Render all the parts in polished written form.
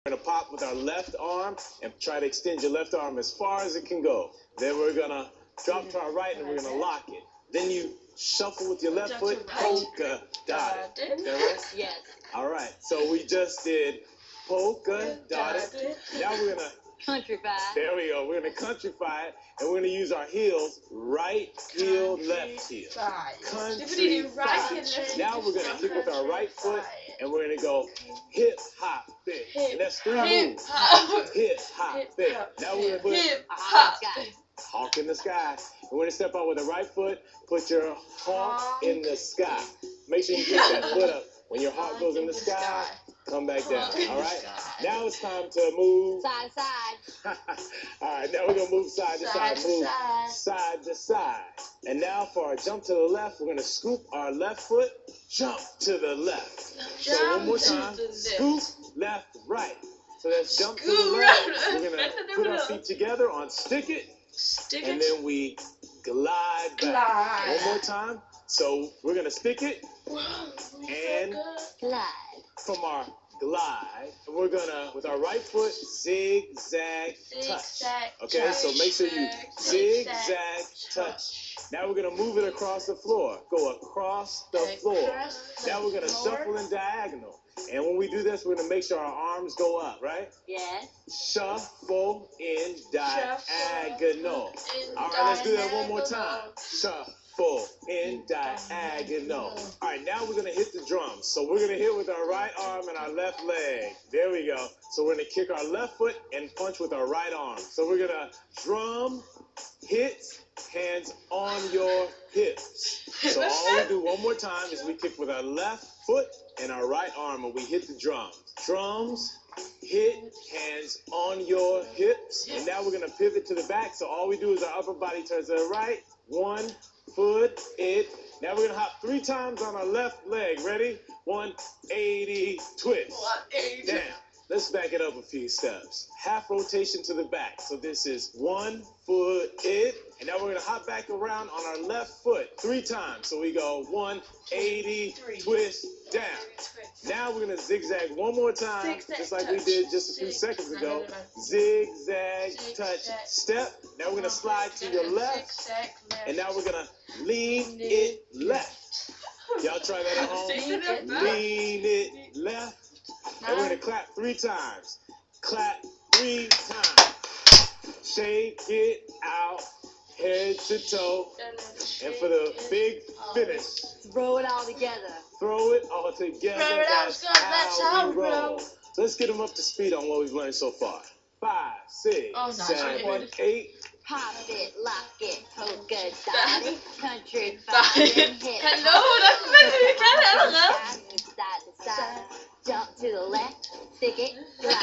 We're going to pop with our left arm and try to extend your left arm as far as it can go. Then we're going to drop to our right and we're going to lock it. Then you shuffle with your left foot, polka dotted. Is that right? Yes. All right. So we just did polka dotted. Now we're going to countrify. There we go. We're going to countrify it, and we're going to use our heels, right heel, left heel. Countrify. Now we're going to kick with our right foot, and we're going to go hip, hop, big. And that's 3 moves. Hip, hop, big. Now we're going to put Hip, hop. honk in the sky. And we're going to step out with the right foot, put your honk in the sky. Make sure you get that foot up. When your heart goes in the sky, come back down. All right? Now it's time to move. Side to side. All right, now we're going to move side to side. Move side to side. And now for our jump to the left, we're going to scoop our left foot, jump to the left. So one more time. Scoop, left, right. So that's jump to the left. We're going to put our feet together on stick it. And then we glide back. One more time. So we're going to stick it and Glide. from our glide, we're going to, with our right foot, zigzag, touch. Okay, so make sure you zigzag, touch. Now we're going to move it across the floor. Go across the floor. Now we're going to shuffle in diagonal. And when we do this, we're going to make sure our arms go up, right? Yes. Shuffle in diagonal. All right, let's do that one more time. Shuffle in diagonal. All right, now we're going to hit the drums. So we're going to hit with our right arm and our left leg. There we go. So we're going to kick our left foot and punch with our right arm. So we're going to drum, hit, hands on your hips. So all we do one more time is we kick with our left foot and our right arm and we hit the drums. Drums, hit, hands on your hips. And now we're going to pivot to the back. So all we do is our upper body turns to the right. 1 foot, it. Now we're going to hop 3 times on our left leg. Ready? 180 twist. 180. Down. Let's back it up a few steps. Half rotation to the back. So this is 1 foot, it. And now we're going to hop back around on our left foot 3 times. So we go 180, twist, down. Now we're going to zigzag one more time, just like we did just a few seconds ago. Zigzag, touch, step. Now we're going to slide to your left. And now we're going to lean it left. Y'all try that at home? Lean it left. And we're going to clap 3 times. Clap 3 times. Shake it out, head to toe. And for the big finish, Throw it all together. throw it all together. That's how we roll. Let's get them up to speed on what we've learned so far. 5, 6, 7, 8. Pop it, lock it, polka dotted, country fire, hip. Hello, that's Side to side, jump to the left, stick it, glide.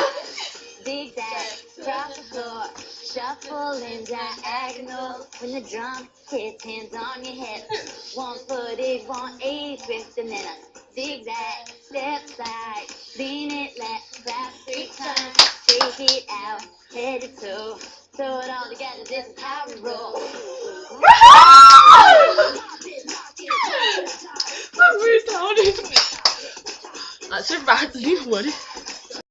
Zigzag, drop the floor, shuffle in diagonal. When the drum hits, hands on your hips. 1 footed, 180 twist, and then a zigzag, step side, lean it left, clap 3 times, shake it out, head to toe. Throw it all together, this is how we roll. That's your bad,